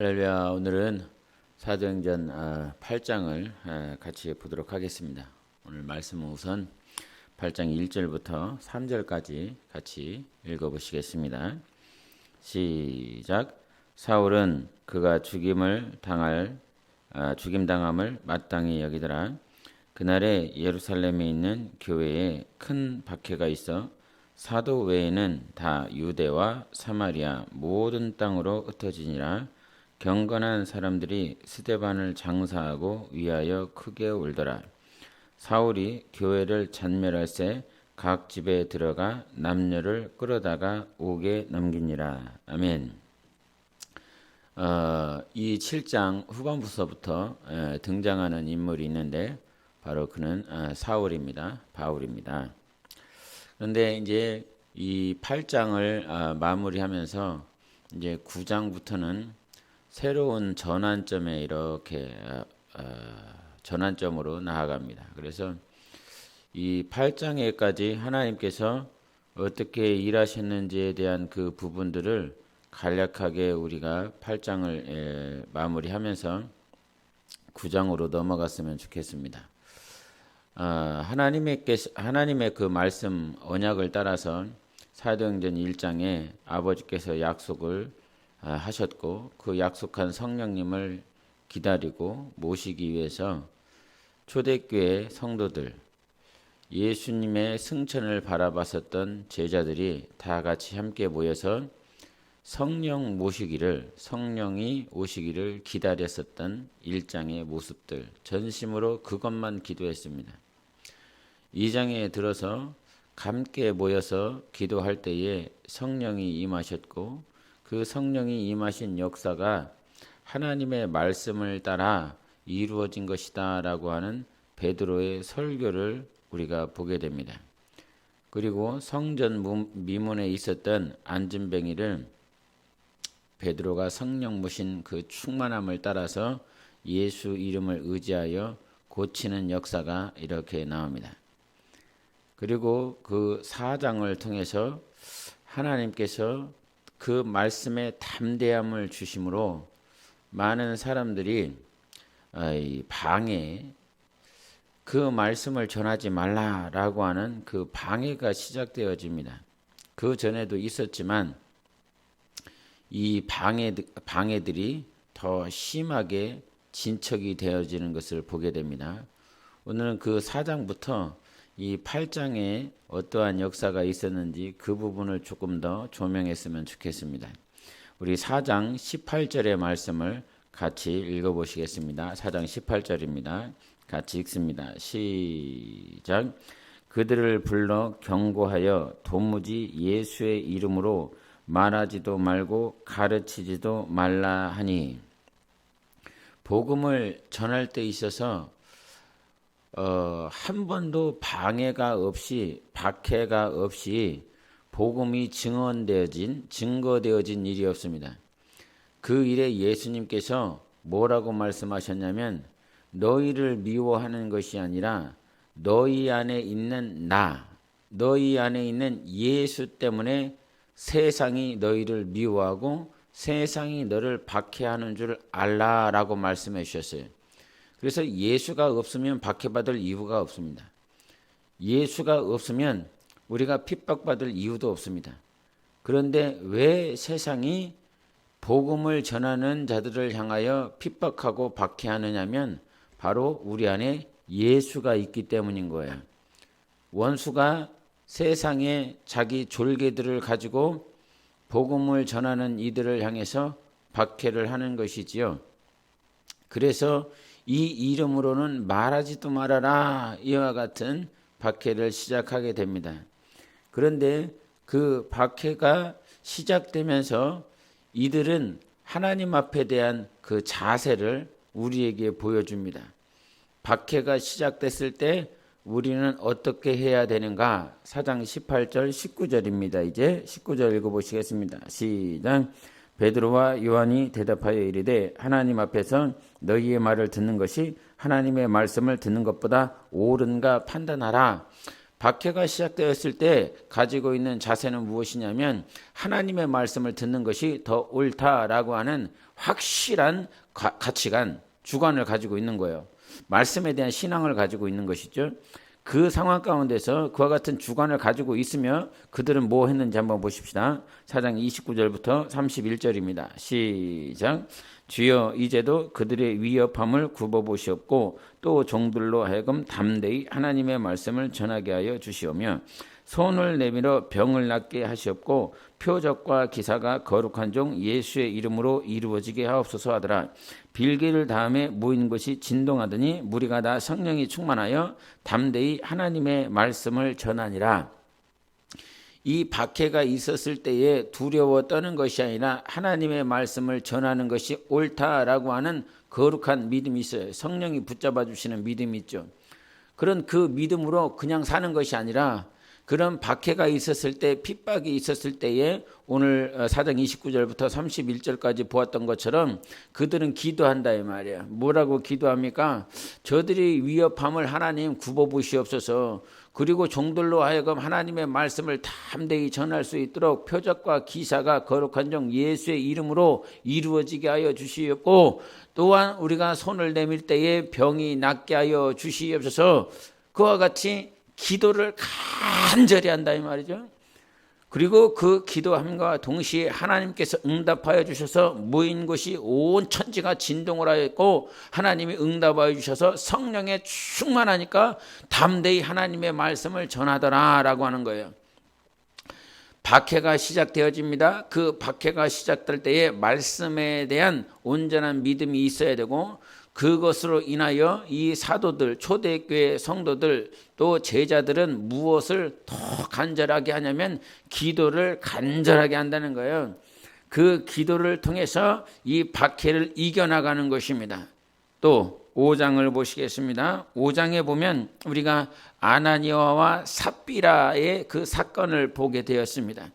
할렐루야. 오늘은 사도행전 8장을 같이 보도록 하겠습니다. 오늘 말씀은 우선 8장 1절부터 3절까지 같이 읽어보시겠습니다. 시작. 사울은 그가 죽임당함을 마땅히 여기더라. 그날에 예루살렘에 있는 교회에 큰 박해가 있어 사도 외에는 다 유대와 사마리아 모든 땅으로 흩어지니라. 경건한 사람들이 스데반을 장사하고 위하여 크게 울더라. 사울이 교회를 잔멸할새 각 집에 들어가 남녀를 끌어다가 옥에 넘기니라. 아멘. 이 7장 후반부서부터 등장하는 인물이 있는데 바로 그는 사울입니다. 바울입니다. 그런데 이제 이 8장을 마무리하면서 이제 9장부터는 새로운 전환점에 이렇게 전환점으로 나아갑니다. 그래서 이 8장에까지 하나님께서 어떻게 일하셨는지에 대한 그 부분들을 간략하게 우리가 8장을 마무리하면서 9장으로 넘어갔으면 좋겠습니다. 하나님의 그 말씀 언약을 따라서 사도행전 1장에 아버지께서 약속을 하셨고 그 약속한 성령님을 기다리고 모시기 위해서 초대교회 성도들, 예수님의 승천을 바라봤었던 제자들이 다 같이 함께 모여서 성령이 오시기를 기다렸었던 1장의 모습들, 전심으로 그것만 기도했습니다. 2장에 들어서 함께 모여서 기도할 때에 성령이 임하셨고 그 성령이 임하신 역사가 하나님의 말씀을 따라 이루어진 것이다 라고 하는 베드로의 설교를 우리가 보게 됩니다. 그리고 성전 미문에 있었던 안진뱅이를 베드로가 성령 무신 그 충만함을 따라서 예수 이름을 의지하여 고치는 역사가 이렇게 나옵니다. 그리고 그 4장을 통해서 하나님께서 그 말씀에 담대함을 주심으로 많은 사람들이 그 말씀을 전하지 말라라고 하는 그 방해가 시작되어집니다. 그 전에도 있었지만 이 방해들이 더 심하게 진척이 되어지는 것을 보게 됩니다. 오늘은 그 4장부터 이 8장에 어떠한 역사가 있었는지 그 부분을 조금 더 조명했으면 좋겠습니다. 우리 4장 18절의 말씀을 같이 읽어보시겠습니다. 4장 18절입니다. 같이 읽습니다. 시작. 그들을 불러 경고하여 도무지 예수의 이름으로 말하지도 말고 가르치지도 말라 하니, 복음을 전할 때 있어서 한 번도 박해가 없이 복음이 증거되어진 일이 없습니다. 그 일에 예수님께서 뭐라고 말씀하셨냐면, 너희를 미워하는 것이 아니라 너희 안에 있는 너희 안에 있는 예수 때문에 세상이 너희를 미워하고 세상이 너를 박해하는 줄 알라라고 말씀해 주셨어요. 그래서 예수가 없으면 박해받을 이유가 없습니다. 예수가 없으면 우리가 핍박받을 이유도 없습니다. 그런데 왜 세상이 복음을 전하는 자들을 향하여 핍박하고 박해하느냐면 바로 우리 안에 예수가 있기 때문인 거예요. 원수가 세상에 자기 졸개들을 가지고 복음을 전하는 이들을 향해서 박해를 하는 것이지요. 그래서 이 이름으로는 말하지도 말아라 이와 같은 박해를 시작하게 됩니다. 그런데 그 박해가 시작되면서 이들은 하나님 앞에 대한 그 자세를 우리에게 보여줍니다. 박해가 시작됐을 때 우리는 어떻게 해야 되는가? 4장 18절 19절입니다. 이제 19절 읽어보시겠습니다. 시작. 베드로와 요한이 대답하여 이르되, 하나님 앞에서 너희의 말을 듣는 것이 하나님의 말씀을 듣는 것보다 옳은가 판단하라. 박해가 시작되었을 때 가지고 있는 자세는 무엇이냐면 하나님의 말씀을 듣는 것이 더 옳다라고 하는 확실한 가치관, 주관을 가지고 있는 거예요. 말씀에 대한 신앙을 가지고 있는 것이죠. 그 상황 가운데서 그와 같은 주관을 가지고 있으며 그들은 뭐 했는지 한번 보십시다. 4장 29절부터 31절입니다. 시작. 주여 이제도 그들의 위협함을 굽어보시옵고 또 종들로 하여금 담대히 하나님의 말씀을 전하게 하여 주시오며 손을 내밀어 병을 낫게 하시옵고 표적과 기사가 거룩한 종 예수의 이름으로 이루어지게 하옵소서 하더라. 빌기를 다음에 모인 것이 진동하더니 무리가 다 성령이 충만하여 담대히 하나님의 말씀을 전하니라. 이 박해가 있었을 때에 두려워 떠는 것이 아니라 하나님의 말씀을 전하는 것이 옳다라고 하는 거룩한 믿음이 있어요. 성령이 붙잡아 주시는 믿음이 있죠. 그런 그 믿음으로 그냥 사는 것이 아니라 그런 박해가 있었을 때, 핍박이 있었을 때에 오늘 4장 29절부터 31절까지 보았던 것처럼 그들은 기도한다 이 말이에요. 뭐라고 기도합니까? 저들이 위협함을 하나님 굽어보시옵소서. 그리고 종들로 하여금 하나님의 말씀을 담대히 전할 수 있도록 표적과 기사가 거룩한 종 예수의 이름으로 이루어지게 하여 주시옵고 또한 우리가 손을 내밀 때에 병이 낫게 하여 주시옵소서. 그와 같이 기도를 간절히 한다 이 말이죠. 그리고 그 기도함과 동시에 하나님께서 응답하여 주셔서 모인 곳이 온 천지가 진동을 하였고 하나님이 응답하여 주셔서 성령에 충만하니까 담대히 하나님의 말씀을 전하더라라고 하는 거예요. 박해가 시작되어집니다. 그 박해가 시작될 때에 말씀에 대한 온전한 믿음이 있어야 되고 그것으로 인하여 이 사도들, 초대교회 성도들 또 제자들은 무엇을 더 간절하게 하냐면 기도를 간절하게 한다는 거예요. 그 기도를 통해서 이 박해를 이겨나가는 것입니다. 또 5장을 보시겠습니다. 5장에 보면 우리가 아나니아와 삽비라의 그 사건을 보게 되었습니다.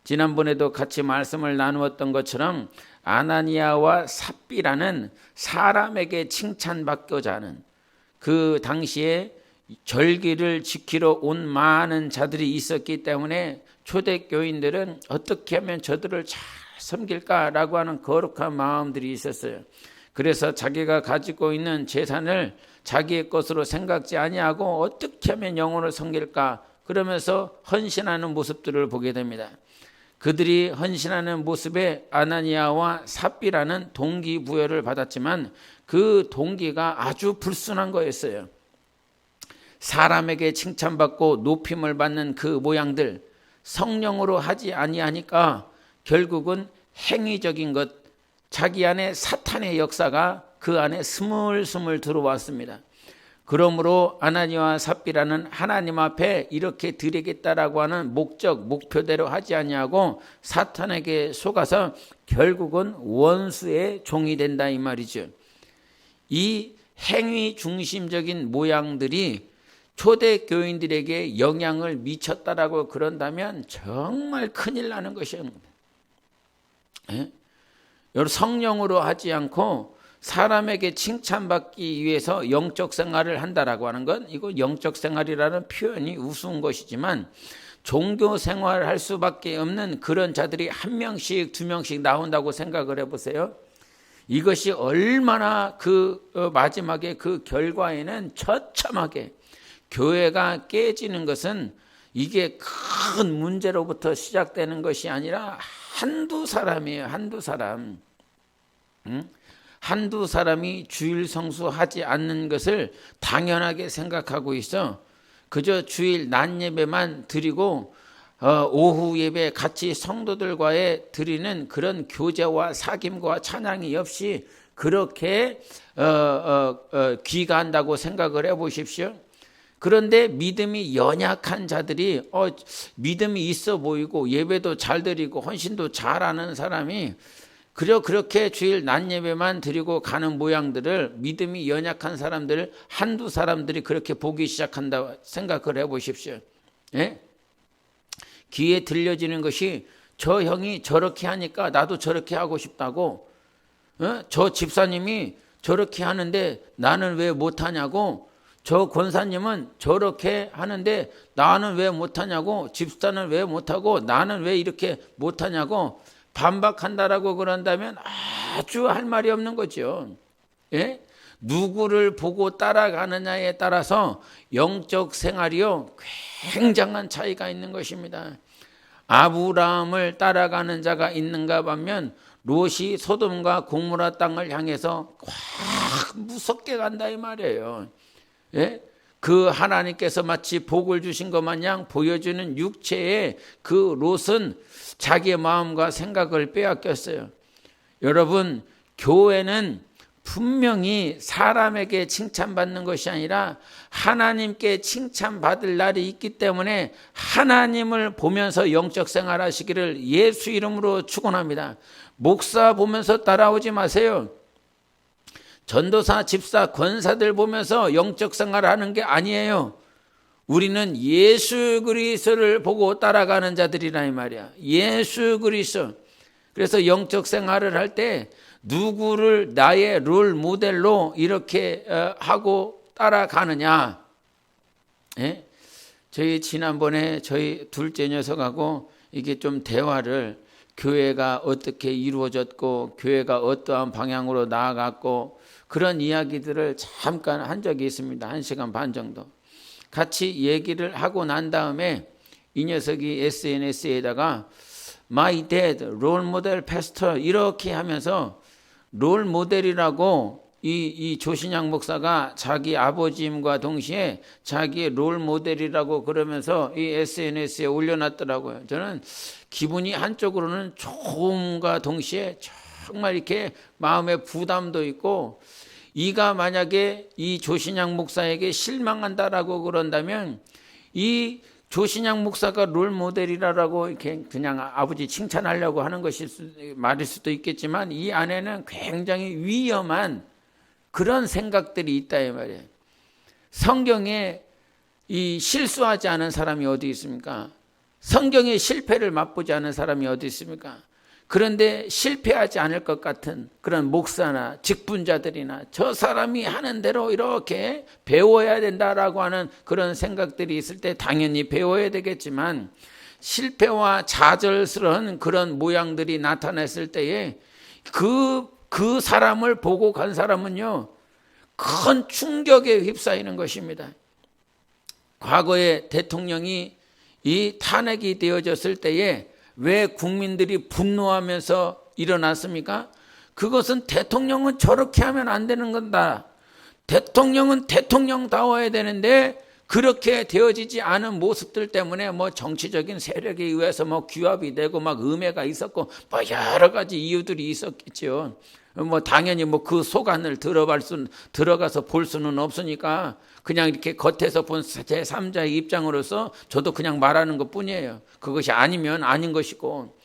지난번에도 같이 말씀을 나누었던 것처럼 아나니아와 삽비라는 사람에게 칭찬받고자 하는 그 당시에 절기를 지키러 온 많은 자들이 있었기 때문에 초대교인들은 어떻게 하면 저들을 잘 섬길까라고 하는 거룩한 마음들이 있었어요. 그래서 자기가 가지고 있는 재산을 자기의 것으로 생각지 아니하고 어떻게 하면 영혼을 섬길까 그러면서 헌신하는 모습들을 보게 됩니다. 그들이 헌신하는 모습에 아나니아와 삽비라는 동기부여를 받았지만 그 동기가 아주 불순한 거였어요. 사람에게 칭찬받고 높임을 받는 그 모양들 성령으로 하지 아니하니까 결국은 행위적인 것, 자기 안에 사탄의 역사가 그 안에 스물스물 들어왔습니다. 그러므로 아나니아와 삽비라는 하나님 앞에 이렇게 드리겠다라고 하는 목표대로 하지 아니하고 사탄에게 속아서 결국은 원수의 종이 된다 이 말이죠. 이 행위 중심적인 모양들이 초대교인들에게 영향을 미쳤다라고 그런다면 정말 큰일 나는 것입니다. 여러분 성령으로 하지 않고 사람에게 칭찬받기 위해서 영적 생활을 한다라고 하는 건 이거 영적 생활이라는 표현이 우스운 것이지만 종교 생활을 할 수밖에 없는 그런 자들이 한 명씩 두 명씩 나온다고 생각을 해보세요. 이것이 얼마나 마지막에 그 결과에는 처참하게 교회가 깨지는 것은 이게 큰 문제로부터 시작되는 것이 아니라 한두 사람이에요. 한두 사람. 한두 사람이 주일 성수하지 않는 것을 당연하게 생각하고 있어. 그저 주일 낮 예배만 드리고 오후 예배 같이 성도들과의 드리는 그런 교제와 사귐과 찬양이 없이 그렇게 귀가한다고 생각을 해보십시오. 그런데 믿음이 연약한 자들이 믿음이 있어 보이고 예배도 잘 드리고 헌신도 잘하는 사람이 그렇게 주일 낮 예배만 드리고 가는 모양들을 믿음이 연약한 사람들 한두 사람들이 그렇게 보기 시작한다 생각을 해보십시오. 예? 귀에 들려지는 것이 저 형이 저렇게 하니까 나도 저렇게 하고 싶다고, 저 집사님이 저렇게 하는데 나는 왜 못하냐고, 저 권사님은 저렇게 하는데 나는 왜 못하냐고, 집사는 왜 못하고 나는 왜 이렇게 못하냐고 반박한다라고 그런다면 아주 할 말이 없는 거죠. 예? 누구를 보고 따라가느냐에 따라서 영적 생활이요 굉장한 차이가 있는 것입니다. 아브라함을 따라가는 자가 있는가 하면 롯이 소돔과 고모라 땅을 향해서 확 무섭게 간다 이 말이에요. 예? 그 하나님께서 마치 복을 주신 것 마냥 보여주는 육체의 그 롯은 자기의 마음과 생각을 빼앗겼어요. 여러분, 교회는 분명히 사람에게 칭찬받는 것이 아니라 하나님께 칭찬받을 날이 있기 때문에 하나님을 보면서 영적 생활하시기를 예수 이름으로 축원합니다. 목사 보면서 따라오지 마세요. 전도사, 집사, 권사들 보면서 영적 생활하는 게 아니에요. 우리는 예수 그리스도를 보고 따라가는 자들이라 이 말이야. 예수 그리스도. 그래서 영적 생활을 할 때 누구를 나의 롤 모델로 이렇게 하고 따라가느냐. 예? 저희 지난번에 저희 둘째 녀석하고 이게 좀 대화를, 교회가 어떻게 이루어졌고 교회가 어떠한 방향으로 나아갔고 그런 이야기들을 잠깐 한 적이 있습니다. 1시간 반 정도. 같이 얘기를 하고 난 다음에 이 녀석이 SNS에다가 My dad, role model pastor 이렇게 하면서 롤 모델이라고 이 조신양 목사가 자기 아버지임과 동시에 자기의 롤 모델이라고 그러면서 이 SNS에 올려놨더라고요. 저는 기분이 한쪽으로는 좋음과 동시에 정말 이렇게 마음에 부담도 있고, 이가 만약에 이 조신양 목사에게 실망한다라고 그런다면 이 조신양 목사가 롤 모델이라고 이렇게 그냥 아버지 칭찬하려고 하는 것일 말일 수도 있겠지만 이 안에는 굉장히 위험한 그런 생각들이 있다 이 말이에요. 성경에 이 실수하지 않은 사람이 어디 있습니까? 성경에 실패를 맛보지 않은 사람이 어디 있습니까? 그런데 실패하지 않을 것 같은 그런 목사나 직분자들이나 저 사람이 하는 대로 이렇게 배워야 된다라고 하는 그런 생각들이 있을 때 당연히 배워야 되겠지만, 실패와 좌절스러운 그런 모양들이 나타났을 때에 그 사람을 보고 간 사람은요 큰 충격에 휩싸이는 것입니다. 과거에 대통령이 이 탄핵이 되어졌을 때에 왜 국민들이 분노하면서 일어났습니까? 그것은 대통령은 저렇게 하면 안 되는 건다. 대통령은 대통령다워야 되는데 그렇게 되어지지 않은 모습들 때문에 뭐 정치적인 세력에 의해서 뭐 규합이 되고 막 음해가 있었고 뭐 여러 가지 이유들이 있었겠죠. 뭐 당연히 뭐 그 속안을 들어가서 볼 수는 없으니까 그냥 이렇게 겉에서 본 제3자의 입장으로서 저도 그냥 말하는 것 뿐이에요. 그것이 아니면 아닌 것이고.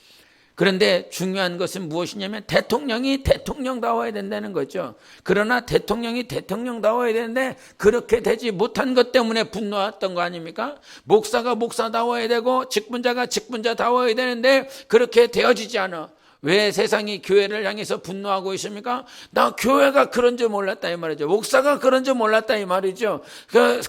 그런데 중요한 것은 무엇이냐면 대통령이 대통령다워야 된다는 거죠. 그러나 대통령이 대통령다워야 되는데 그렇게 되지 못한 것 때문에 분노했던 거 아닙니까? 목사가 목사다워야 되고 직분자가 직분자다워야 되는데 그렇게 되어지지 않아. 왜 세상이 교회를 향해서 분노하고 있습니까? 나 교회가 그런 줄 몰랐다 이 말이죠. 목사가 그런 줄 몰랐다 이 말이죠.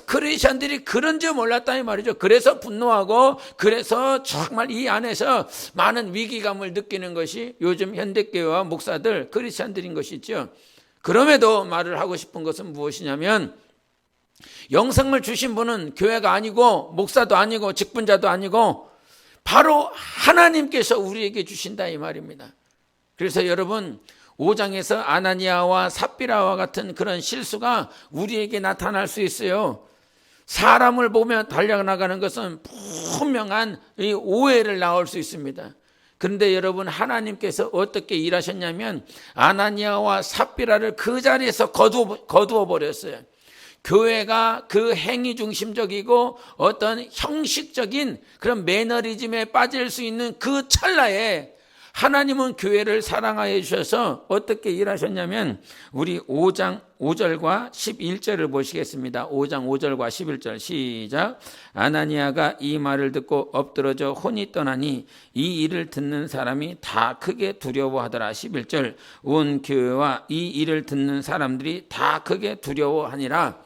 크리스천들이 그런 줄 몰랐다 이 말이죠. 그래서 분노하고 그래서 정말 이 안에서 많은 위기감을 느끼는 것이 요즘 현대교회와 목사들, 크리스천들인 것이죠. 그럼에도 말을 하고 싶은 것은 무엇이냐면, 영생을 주신 분은 교회가 아니고 목사도 아니고 직분자도 아니고 바로 하나님께서 우리에게 주신다 이 말입니다. 그래서 여러분 5장에서 아나니아와 삽비라와 같은 그런 실수가 우리에게 나타날 수 있어요. 사람을 보며 달려나가는 것은 분명한 이 오해를 낳을 수 있습니다. 그런데 여러분 하나님께서 어떻게 일하셨냐면 아나니아와 삽비라를 그 자리에서 거두어 버렸어요. 교회가 그 행위 중심적이고 어떤 형식적인 그런 매너리즘에 빠질 수 있는 그 찰나에 하나님은 교회를 사랑하여 주셔서 어떻게 일하셨냐면, 우리 5장 5절과 11절을 보시겠습니다. 5장 5절과 11절 시작. 아나니아가 이 말을 듣고 엎드러져 혼이 떠나니 이 일을 듣는 사람이 다 크게 두려워하더라. 11절 온 교회와 이 일을 듣는 사람들이 다 크게 두려워하니라.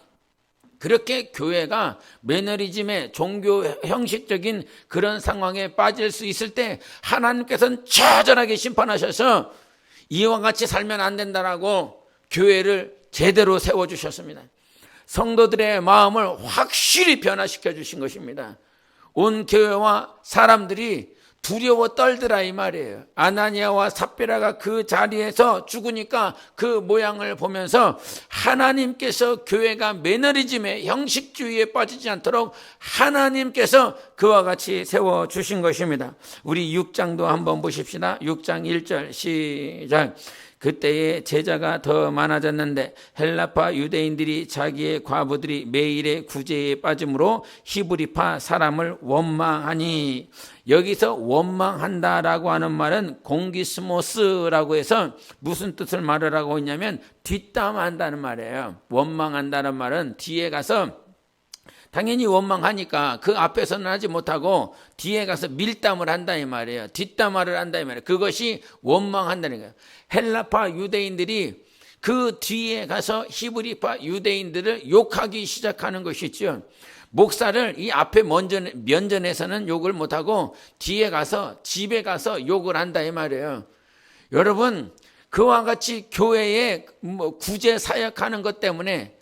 그렇게 교회가 매너리즘의 종교 형식적인 그런 상황에 빠질 수 있을 때 하나님께서는 처절하게 심판하셔서 이와 같이 살면 안 된다라고 교회를 제대로 세워주셨습니다. 성도들의 마음을 확실히 변화시켜 주신 것입니다. 온 교회와 사람들이 두려워 떨더라 이 말이에요. 아나니아와 삽비라가 그 자리에서 죽으니까 그 모양을 보면서 하나님께서 교회가 매너리즘의 형식주의에 빠지지 않도록 하나님께서 그와 같이 세워주신 것입니다. 우리 6장도 한번 보십시다. 6장 1절 시작. 그때에 제자가 더 많아졌는데 헬라파 유대인들이 자기의 과부들이 매일의 구제에 빠짐으로 히브리파 사람을 원망하니, 여기서 원망한다라고 하는 말은 공기스모스라고 해서 무슨 뜻을 말하라고 했냐면 뒷담한다는 말이에요. 원망한다는 말은 뒤에 가서 당연히 원망하니까 그 앞에서는 하지 못하고 뒤에 가서 밀담을 한다 이 말이에요. 뒷담화를 한다 이 말이에요. 그것이 원망한다는 거예요. 헬라파 유대인들이 그 뒤에 가서 히브리파 유대인들을 욕하기 시작하는 것이죠. 목사를 이 앞에 면전에서는 욕을 못하고 뒤에 가서 집에 가서 욕을 한다 이 말이에요. 여러분, 그와 같이 교회에 구제 사역하는 것 때문에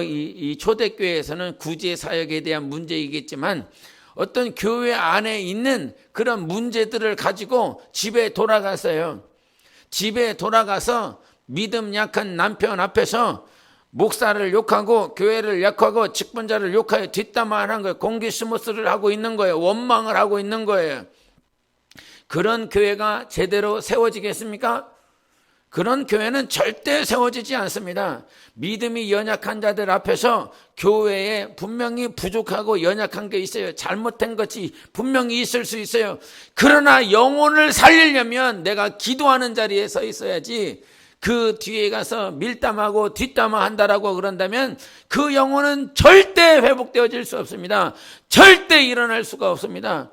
이 초대교회에서는 구제 사역에 대한 문제이겠지만 어떤 교회 안에 있는 그런 문제들을 가지고 집에 돌아가서요. 집에 돌아가서 믿음 약한 남편 앞에서 목사를 욕하고 교회를 욕하고 직분자를 욕하여 뒷담화하는 거예요. 공기스모스를 하고 있는 거예요. 원망을 하고 있는 거예요. 그런 교회가 제대로 세워지겠습니까? 그런 교회는 절대 세워지지 않습니다. 믿음이 연약한 자들 앞에서 교회에 분명히 부족하고 연약한 게 있어요. 잘못된 것이 분명히 있을 수 있어요. 그러나 영혼을 살리려면 내가 기도하는 자리에 서 있어야지, 그 뒤에 가서 밀담하고 뒷담화한다라고 그런다면 그 영혼은 절대 회복되어질 수 없습니다. 절대 일어날 수가 없습니다.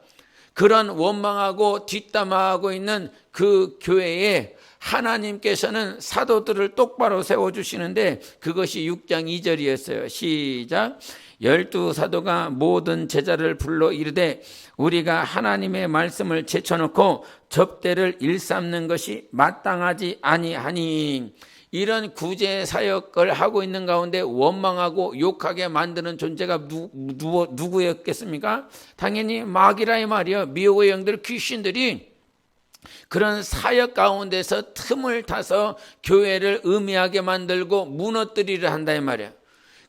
그런 원망하고 뒷담화하고 있는 그 교회에 하나님께서는 사도들을 똑바로 세워주시는데 그것이 6장 2절이었어요. 시작. 12사도가 모든 제자를 불러 이르되 우리가 하나님의 말씀을 제쳐놓고 접대를 일삼는 것이 마땅하지 아니하니. 이런 구제 사역을 하고 있는 가운데 원망하고 욕하게 만드는 존재가 누구였겠습니까? 당연히 마귀라 이 말이요. 미혹의 영들, 귀신들이 그런 사역 가운데서 틈을 타서 교회를 음해하게 만들고 무너뜨리려 한다 이 말이에요.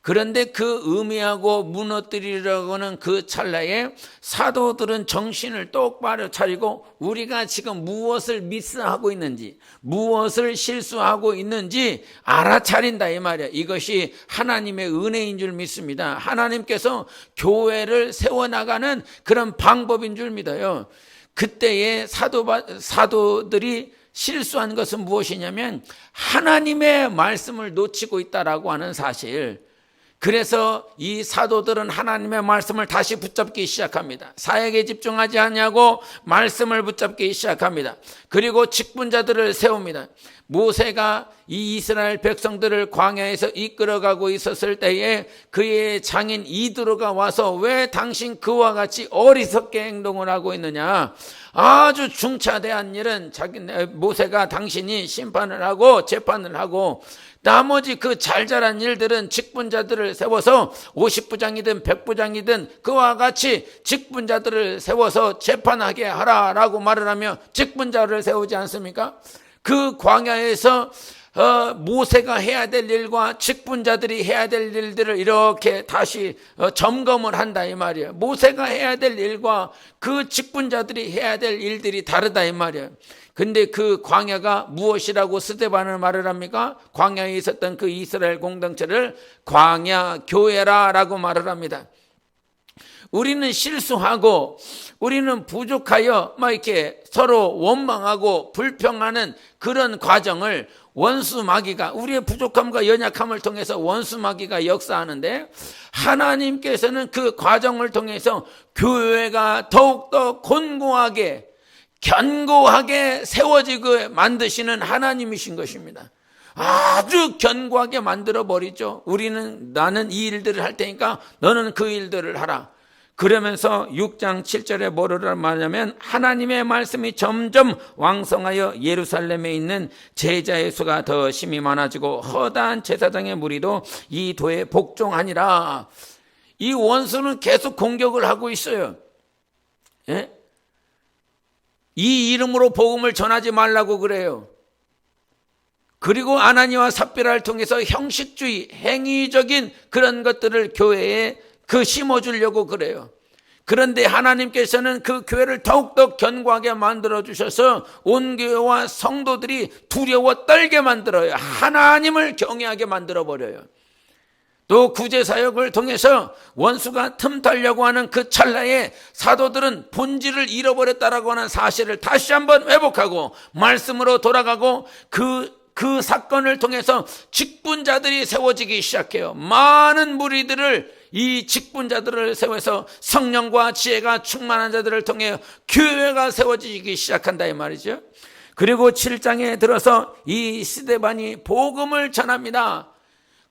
그런데 그 음해하고 무너뜨리려고 하는 그 찰나에 사도들은 정신을 똑바로 차리고 우리가 지금 무엇을 미스하고 있는지, 무엇을 실수하고 있는지 알아차린다 이 말이에요. 이것이 하나님의 은혜인 줄 믿습니다. 하나님께서 교회를 세워나가는 그런 방법인 줄 믿어요. 그때의 사도들이 실수한 것은 무엇이냐면 하나님의 말씀을 놓치고 있다라고 하는 사실. 그래서 이 사도들은 하나님의 말씀을 다시 붙잡기 시작합니다. 사역에 집중하지 않냐고 말씀을 붙잡기 시작합니다. 그리고 직분자들을 세웁니다. 모세가 이 이스라엘 백성들을 광야에서 이끌어가고 있었을 때에 그의 장인 이드로가 와서 왜 당신 그와 같이 어리석게 행동을 하고 있느냐, 아주 중차대한 일은 모세가 당신이 심판을 하고 재판을 하고 나머지 그 잘 자란 일들은 직분자들을 세워서 50부장이든 100부장이든 그와 같이 직분자들을 세워서 재판하게 하라라고 말을 하며 직분자를 세우지 않습니까? 그 광야에서 모세가 해야 될 일과 직분자들이 해야 될 일들을 이렇게 다시 점검을 한다 이 말이에요. 모세가 해야 될 일과 그 직분자들이 해야 될 일들이 다르다 이 말이에요. 근데 그 광야가 무엇이라고 스데반은 말을 합니까? 광야에 있었던 그 이스라엘 공동체를 광야 교회라라고 말을 합니다. 우리는 실수하고 우리는 부족하여 막 이렇게 서로 원망하고 불평하는 그런 과정을 원수 마귀가, 우리의 부족함과 연약함을 통해서 원수 마귀가 역사하는데, 하나님께서는 그 과정을 통해서 교회가 더욱더 견고하게 세워지게 만드시는 하나님이신 것입니다. 아주 견고하게 만들어 버리죠. 나는 이 일들을 할 테니까 너는 그 일들을 하라. 그러면서 6장 7절에 뭐를 말하냐면 하나님의 말씀이 점점 왕성하여 예루살렘에 있는 제자의 수가 더 심히 많아지고 허다한 제사장의 무리도 이 도에 복종하니라. 이 원수는 계속 공격을 하고 있어요. 예? 이 이름으로 복음을 전하지 말라고 그래요. 그리고 아나니와 삽비라를 통해서 형식주의, 행위적인 그런 것들을 교회에 심어주려고 그래요. 그런데 하나님께서는 그 교회를 더욱더 견고하게 만들어주셔서 온 교회와 성도들이 두려워 떨게 만들어요. 하나님을 경외하게 만들어버려요. 또 구제사역을 통해서 원수가 틈타려고 하는 그 찰나에 사도들은 본질을 잃어버렸다라고 하는 사실을 다시 한번 회복하고 말씀으로 돌아가고 그 사건을 통해서 직분자들이 세워지기 시작해요. 많은 무리들을 이 직분자들을 세워서 성령과 지혜가 충만한 자들을 통해 교회가 세워지기 시작한다 이 말이죠. 그리고 7장에 들어서 이 스데반이 복음을 전합니다.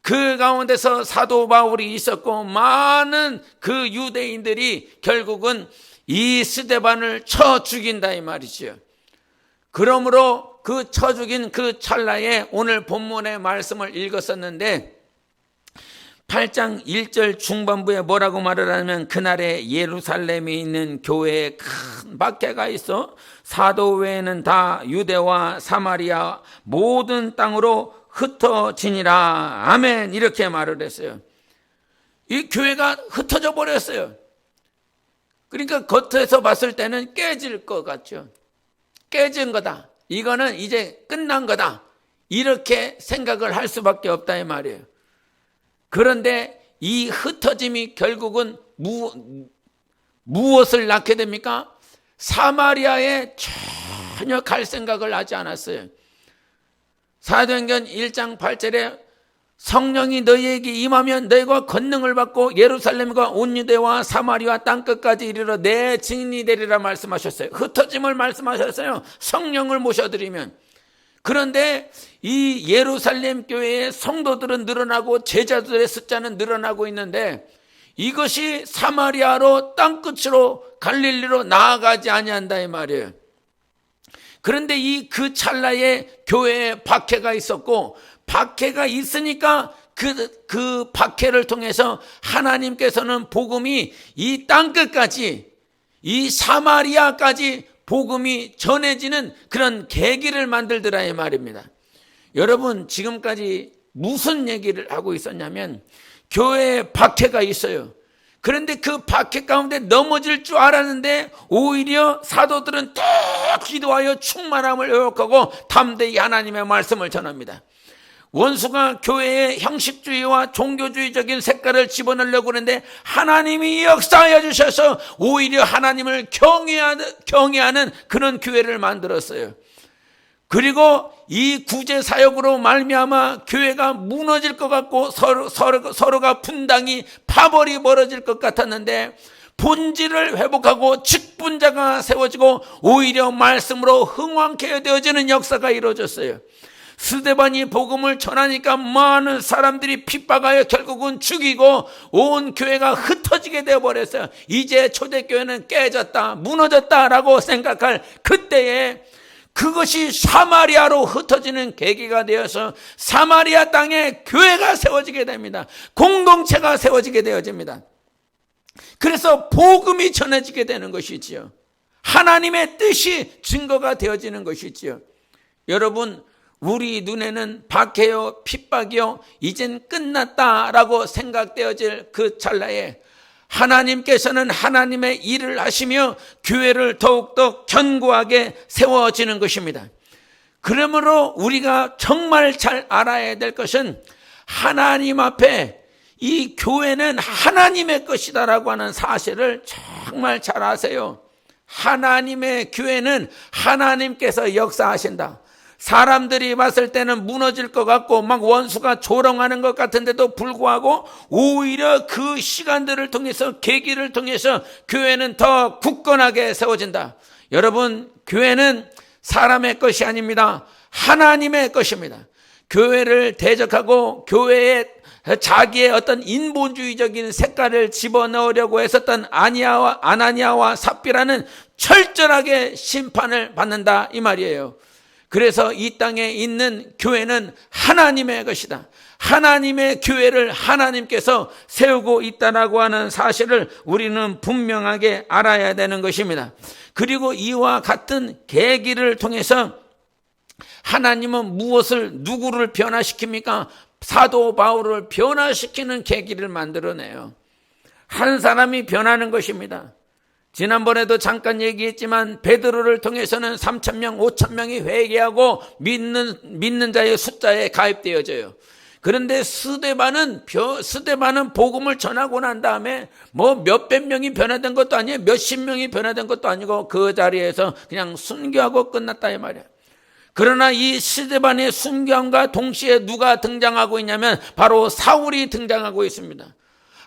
그 가운데서 사도 바울이 있었고 많은 그 유대인들이 결국은 이 스데반을 쳐 죽인다 이 말이죠. 그러므로 그 쳐 죽인 그 찰나에 오늘 본문의 말씀을 읽었었는데 8장 1절 중반부에 뭐라고 말을 하냐면 그날에 예루살렘에 있는 교회에 큰 박해가 있어 사도 외에는 다 유대와 사마리아 모든 땅으로 흩어지니라. 아멘. 이렇게 말을 했어요. 이 교회가 흩어져 버렸어요. 그러니까 겉에서 봤을 때는 깨질 것 같죠. 깨진 거다. 이거는 이제 끝난 거다. 이렇게 생각을 할 수밖에 없다 이 말이에요. 그런데 이 흩어짐이 결국은 무엇을 낳게 됩니까? 사마리아에 전혀 갈 생각을 하지 않았어요. 사도행전 1장 8절에 성령이 너희에게 임하면 너희가 권능을 받고 예루살렘과 온 유대와 사마리아 땅끝까지 이르러 내 증인이 되리라 말씀하셨어요. 흩어짐을 말씀하셨어요. 성령을 모셔드리면. 그런데 이 예루살렘 교회의 성도들은 늘어나고 제자들의 숫자는 늘어나고 있는데 이것이 사마리아로 땅끝으로 갈릴리로 나아가지 아니한다 이 말이에요. 그런데 그 찰나에 교회에 박해가 있었고 박해가 있으니까 그 박해를 통해서 하나님께서는 복음이 이 땅끝까지 이 사마리아까지 복음이 전해지는 그런 계기를 만들더라 이 말입니다. 여러분 지금까지 무슨 얘기를 하고 있었냐면 교회에 박해가 있어요. 그런데 그 박해 가운데 넘어질 줄 알았는데 오히려 사도들은 더 기도하여 충만함을 회복하고 담대히 하나님의 말씀을 전합니다. 원수가 교회에 형식주의와 종교주의적인 색깔을 집어넣으려고 하는데 하나님이 역사하여 주셔서 오히려 하나님을 경외하는 그런 교회를 만들었어요. 그리고 이 구제 사역으로 말미암아 교회가 무너질 것 같고 서로가 분당이 파벌이 벌어질 것 같았는데 본질을 회복하고 직분자가 세워지고 오히려 말씀으로 흥왕케 되어지는 역사가 이루어졌어요. 스데반이 복음을 전하니까 많은 사람들이 핍박하여 결국은 죽이고 온 교회가 흩어지게 되어버렸어요. 이제 초대교회는 깨졌다, 무너졌다라고 생각할 그때에 그것이 사마리아로 흩어지는 계기가 되어서 사마리아 땅에 교회가 세워지게 됩니다. 공동체가 세워지게 되어집니다. 그래서 복음이 전해지게 되는 것이지요. 하나님의 뜻이 증거가 되어지는 것이지요. 여러분 우리 눈에는 박해요 핍박이요 이젠 끝났다라고 생각되어질 그 찰나에 하나님께서는 하나님의 일을 하시며 교회를 더욱더 견고하게 세워지는 것입니다. 그러므로 우리가 정말 잘 알아야 될 것은 하나님 앞에 이 교회는 하나님의 것이다라고 하는 사실을 정말 잘 아세요. 하나님의 교회는 하나님께서 역사하신다. 사람들이 봤을 때는 무너질 것 같고 막 원수가 조롱하는 것 같은데도 불구하고 오히려 그 시간들을 통해서 계기를 통해서 교회는 더 굳건하게 세워진다. 여러분 교회는 사람의 것이 아닙니다. 하나님의 것입니다. 교회를 대적하고 교회에 자기의 어떤 인본주의적인 색깔을 집어넣으려고 했었던 아나니아와 삽비라는 철저하게 심판을 받는다 이 말이에요. 그래서 이 땅에 있는 교회는 하나님의 것이다. 하나님의 교회를 하나님께서 세우고 있다라고 하는 사실을 우리는 분명하게 알아야 되는 것입니다. 그리고 이와 같은 계기를 통해서 하나님은 누구를 변화시킵니까? 사도 바울을 변화시키는 계기를 만들어내요. 한 사람이 변하는 것입니다. 지난번에도 잠깐 얘기했지만 베드로를 통해서는 3,000명, 5,000명이 회개하고 믿는 자의 숫자에 가입되어져요. 그런데 스데반은 복음을 전하고 난 다음에 뭐 몇백 명이 변화된 것도 아니에요. 몇십 명이 변화된 것도 아니고 그 자리에서 그냥 순교하고 끝났다 이 말이에요. 그러나 이 스데반의 순교함과 동시에 누가 등장하고 있냐면 바로 사울이 등장하고 있습니다.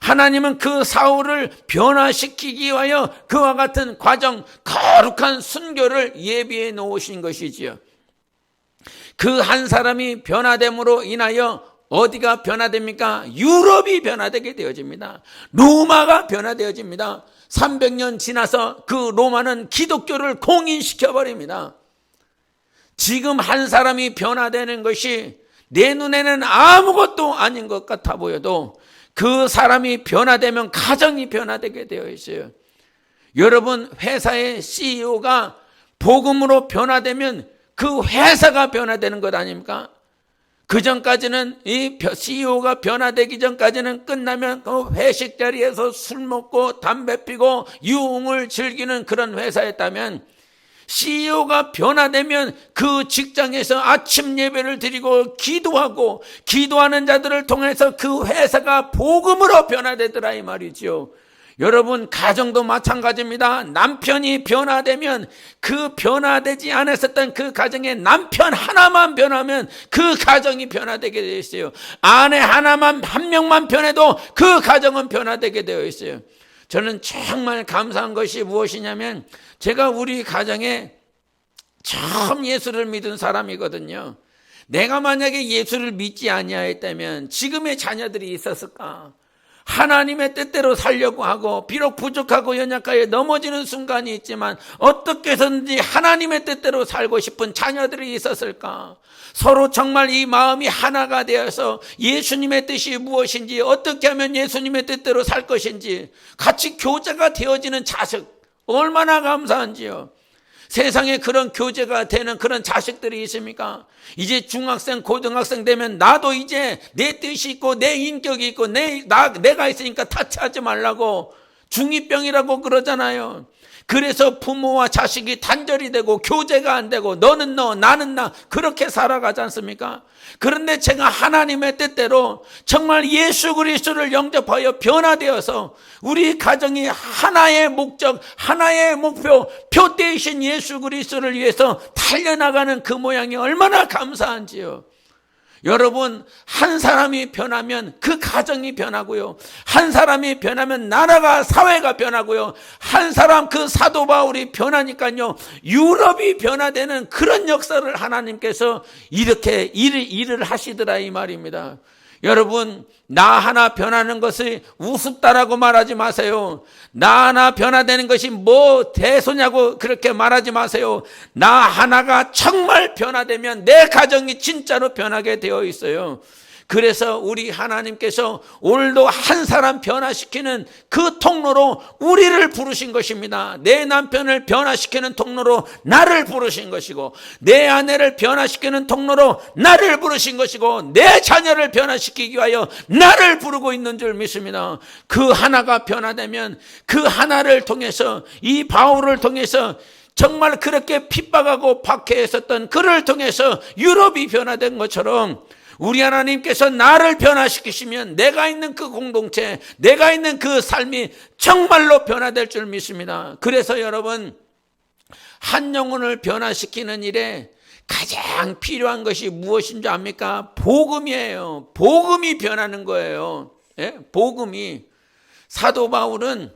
하나님은 그 사울을 변화시키기 위하여 그와 같은 과정, 거룩한 순교를 예비해 놓으신 것이지요. 그 한 사람이 변화됨으로 인하여 어디가 변화됩니까? 유럽이 변화되게 되어집니다. 로마가 변화되어집니다. 300년 지나서 그 로마는 기독교를 공인시켜버립니다. 지금 한 사람이 변화되는 것이 내 눈에는 아무것도 아닌 것 같아 보여도 그 사람이 변화되면 가정이 변화되게 되어 있어요. 여러분, 회사의 CEO가 복음으로 변화되면 그 회사가 변화되는 것 아닙니까? 그 전까지는 이 CEO가 변화되기 전까지는 끝나면 그 회식 자리에서 술 먹고 담배 피고 유흥을 즐기는 그런 회사였다면 CEO가 변화되면 그 직장에서 아침 예배를 드리고 기도하고 기도하는 자들을 통해서 그 회사가 복음으로 변화되더라 이 말이죠. 여러분, 가정도 마찬가지입니다. 남편이 변화되면 그 변화되지 않았었던 그 가정에 남편 하나만 변하면 그 가정이 변화되게 되어 있어요. 아내 한 명만 변해도 그 가정은 변화되게 되어 있어요. 저는 정말 감사한 것이 무엇이냐면 제가 우리 가정에 처음 예수를 믿은 사람이거든요. 내가 만약에 예수를 믿지 아니하였다면 지금의 자녀들이 있었을까? 하나님의 뜻대로 살려고 하고 비록 부족하고 연약하여 넘어지는 순간이 있지만 어떻게 해서든지 하나님의 뜻대로 살고 싶은 자녀들이 있었을까? 서로 정말 이 마음이 하나가 되어서 예수님의 뜻이 무엇인지, 어떻게 하면 예수님의 뜻대로 살 것인지 같이 교제가 되어지는 자식, 얼마나 감사한지요. 세상에 그런 교제가 되는 그런 자식들이 있습니까? 이제 중학생, 고등학생 되면 나도 이제 내 뜻이 있고 내 인격이 있고 내가 있으니까 타치하지 말라고 중2병이라고 그러잖아요. 그래서 부모와 자식이 단절이 되고 교제가 안 되고 너는 너 나는 나 그렇게 살아가지 않습니까? 그런데 제가 하나님의 뜻대로 정말 예수 그리스도를 영접하여 변화되어서 우리 가정이 하나의 목적, 하나의 목표, 표대이신 예수 그리스도를 위해서 달려나가는 그 모양이 얼마나 감사한지요. 여러분, 한 사람이 변하면 그 가정이 변하고요. 한 사람이 변하면 나라가, 사회가 변하고요. 한 사람, 그 사도 바울이 변하니까요, 유럽이 변화되는 그런 역사를 하나님께서 이렇게 일을 하시더라 이 말입니다. 여러분, 나 하나 변하는 것이 우습다라고 말하지 마세요. 나 하나 변화되는 것이 뭐 대소냐고 그렇게 말하지 마세요. 나 하나가 정말 변화되면 내 가정이 진짜로 변하게 되어 있어요. 그래서 우리 하나님께서 오늘도 한 사람 변화시키는 그 통로로 우리를 부르신 것입니다. 내 남편을 변화시키는 통로로 나를 부르신 것이고, 내 아내를 변화시키는 통로로 나를 부르신 것이고, 내 자녀를 변화시키기 위하여 나를 부르고 있는 줄 믿습니다. 그 하나가 변화되면 그 하나를 통해서, 이 바울을 통해서 정말 그렇게 핍박하고 박해했었던 그를 통해서 유럽이 변화된 것처럼 우리 하나님께서 나를 변화시키시면 내가 있는 그 공동체, 내가 있는 그 삶이 정말로 변화될 줄 믿습니다. 그래서 여러분, 한 영혼을 변화시키는 일에 가장 필요한 것이 무엇인지 압니까? 복음이에요. 복음이 변하는 거예요. 예? 복음이. 사도 바울은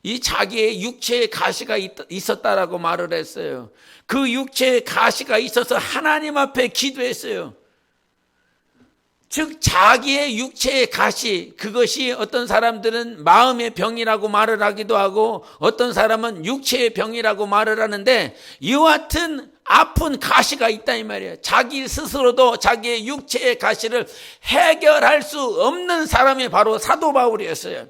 이 자기의 육체의 가시가 있었다라고 말을 했어요. 그 육체의 가시가 있어서 하나님 앞에 기도했어요. 즉 자기의 육체의 가시, 그것이 어떤 사람들은 마음의 병이라고 말을 하기도 하고 어떤 사람은 육체의 병이라고 말을 하는데, 이와 같은 아픈 가시가 있다 이 말이에요. 자기 스스로도 자기의 육체의 가시를 해결할 수 없는 사람이 바로 사도 바울이었어요.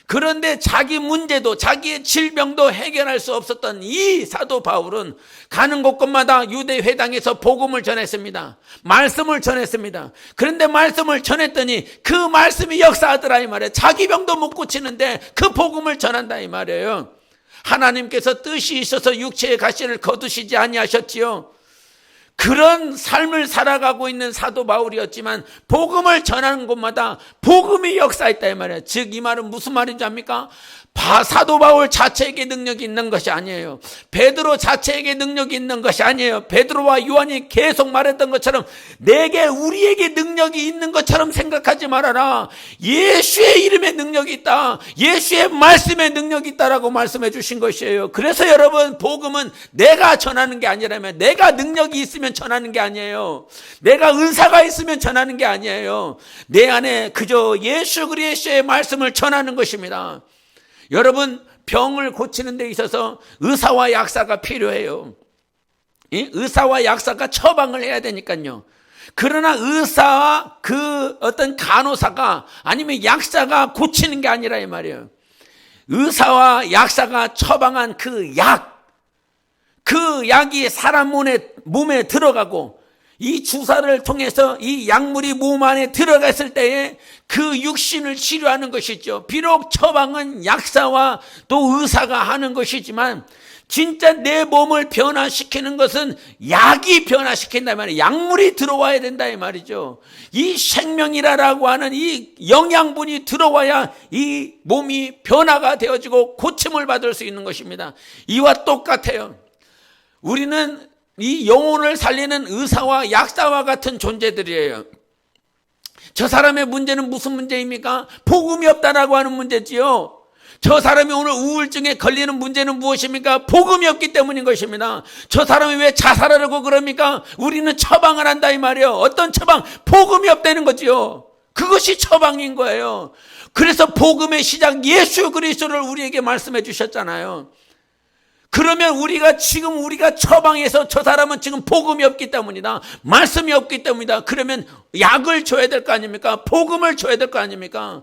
그런데 자기 문제도 자기의 질병도 해결할 수 없었던 이 사도 바울은 가는 곳곳마다 유대 회당에서 복음을 전했습니다. 말씀을 전했습니다. 그런데 말씀을 전했더니 그 말씀이 역사하더라 이 말이에요. 자기 병도 못 고치는데 그 복음을 전한다 이 말이에요. 하나님께서 뜻이 있어서 육체의 가시를 거두시지 아니하셨지요. 그런 삶을 살아가고 있는 사도 바울이었지만 복음을 전하는 곳마다 복음이 역사했다 이 말이에요. 즉 이 말은 무슨 말인지 압니까? 사도 바울 자체에게 능력이 있는 것이 아니에요. 베드로 자체에게 능력이 있는 것이 아니에요. 베드로와 요한이 계속 말했던 것처럼 내게 우리에게 능력이 있는 것처럼 생각하지 말아라. 예수의 이름에 능력이 있다. 예수의 말씀에 능력이 있다라고 말씀해 주신 것이에요. 그래서 여러분, 복음은 내가 전하는 게 아니라면, 내가 능력이 있으면 전하는 게 아니에요. 내가 은사가 있으면 전하는 게 아니에요. 내 안에 그저 예수 그리스도의 말씀을 전하는 것입니다. 여러분, 병을 고치는 데 있어서 의사와 약사가 필요해요. 의사와 약사가 처방을 해야 되니까요. 그러나 의사와 그 어떤 간호사가 아니면 약사가 고치는 게 아니라 이 말이에요. 의사와 약사가 처방한 그 약이 사람 몸에 들어가고 이 주사를 통해서 이 약물이 몸 안에 들어갔을 때에 그 육신을 치료하는 것이죠. 비록 처방은 약사와 또 의사가 하는 것이지만 진짜 내 몸을 변화시키는 것은 약이 변화시킨다 말이에요. 약물이 들어와야 된다 이 말이죠. 이 생명이라고 하는 이 영양분이 들어와야 이 몸이 변화가 되어지고 고침을 받을 수 있는 것입니다. 이와 똑같아요. 우리는 이 영혼을 살리는 의사와 약사와 같은 존재들이에요. 저 사람의 문제는 무슨 문제입니까? 복음이 없다라고 하는 문제지요. 저 사람이 오늘 우울증에 걸리는 문제는 무엇입니까? 복음이 없기 때문인 것입니다. 저 사람이 왜 자살하려고 그럽니까? 우리는 처방을 한다 이 말이에요. 어떤 처방? 복음이 없다는 거지요. 그것이 처방인 거예요. 그래서 복음의 시작 예수 그리스도를 우리에게 말씀해 주셨잖아요. 그러면 우리가 처방해서 저 사람은 지금 복음이 없기 때문이다. 말씀이 없기 때문이다. 그러면 약을 줘야 될 거 아닙니까? 복음을 줘야 될 거 아닙니까?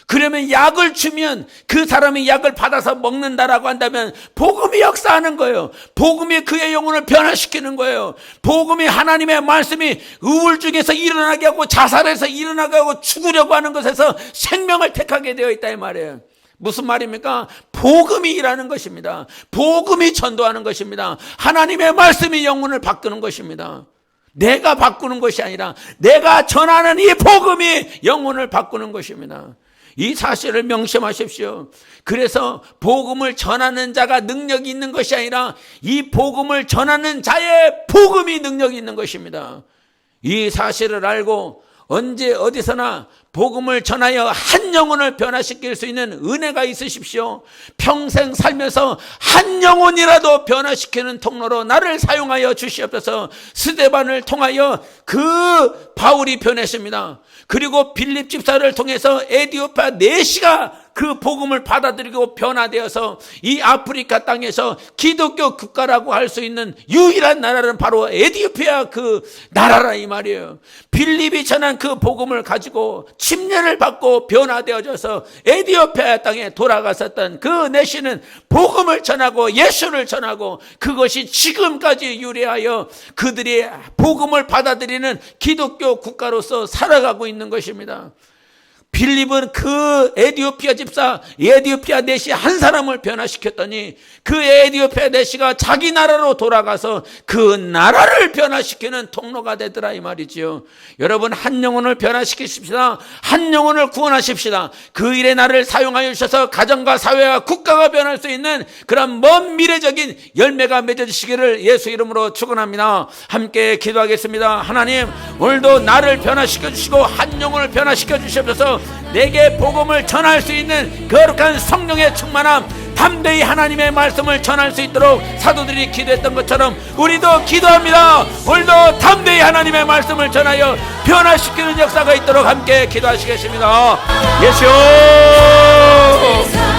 그러면 약을 주면 그 사람이 약을 받아서 먹는다라고 한다면 복음이 역사하는 거예요. 복음이 그의 영혼을 변화시키는 거예요. 복음이 하나님의 말씀이 우울증에서 일어나게 하고 자살해서 일어나게 하고 죽으려고 하는 것에서 생명을 택하게 되어 있다 이 말이에요. 무슨 말입니까? 복음이 일하는 것입니다. 복음이 전도하는 것입니다. 하나님의 말씀이 영혼을 바꾸는 것입니다. 내가 바꾸는 것이 아니라 내가 전하는 이 복음이 영혼을 바꾸는 것입니다. 이 사실을 명심하십시오. 그래서 복음을 전하는 자가 능력이 있는 것이 아니라 이 복음을 전하는 자의 복음이 능력이 있는 것입니다. 이 사실을 알고 언제 어디서나 복음을 전하여 한 영혼을 변화시킬 수 있는 은혜가 있으십시오. 평생 살면서 한 영혼이라도 변화시키는 통로로 나를 사용하여 주시옵소서. 스데반을 통하여 그 바울이 변했습니다. 그리고 빌립 집사를 통해서 에디오피아 내시가 그 복음을 받아들이고 변화되어서 이 아프리카 땅에서 기독교 국가라고 할 수 있는 유일한 나라는 바로 에디오피아 그 나라라 이 말이에요. 빌립이 전한 그 복음을 가지고 침례를 받고 변화되어져서 에디오피아 땅에 돌아갔었던 그 내시는 복음을 전하고 예수를 전하고 그것이 지금까지 유래하여 그들이 복음을 받아들이는 기독교 국가로서 살아가고 있는 것입니다. 빌립은 그 에디오피아 집사 에디오피아 내시 한 사람을 변화시켰더니 그 에디오피아 내시가 자기 나라로 돌아가서 그 나라를 변화시키는 통로가 되더라 이 말이지요. 여러분, 한 영혼을 변화시키십시다. 한 영혼을 구원하십시다. 그 일에 나를 사용하여 주셔서 가정과 사회와 국가가 변할 수 있는 그런 먼 미래적인 열매가 맺어지시기를 예수 이름으로 축원합니다. 함께 기도하겠습니다. 하나님, 오늘도 나를 변화시켜 주시고 한 영혼을 변화시켜 주시옵소서. 내게 복음을 전할 수 있는 거룩한 성령의 충만함, 담대히 하나님의 말씀을 전할 수 있도록 사도들이 기도했던 것처럼 우리도 기도합니다. 오늘도 담대히 하나님의 말씀을 전하여 변화시키는 역사가 있도록 함께 기도하시겠습니다. 예수여,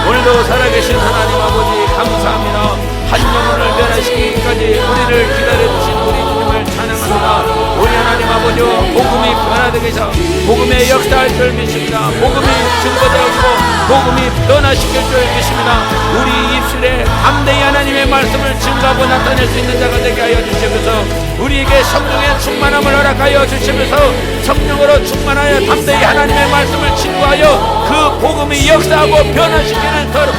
오늘도 살아계신 하나님 아버지 감사합니다. 한 영혼을 변화시키기까지 우리를 기다려주신 우리 주님을 찬양합니다. 우리 하나님 아버지와 복음이 변화되게 해서 복음의 역사할 줄 믿습니다. 복음이 증거되어지고 복음이 변화시킬 줄 믿습니다. 우리 입술에 담대히 하나님의 말씀을 증거하고 나타낼 수 있는 자가 되게 하여 주시면서 우리에게 성령의 충만함을 허락하여 주시면서 성령으로 충만하여 담대히 하나님의 말씀을 증거하여 그 복음이 역사하고 변화시키는 더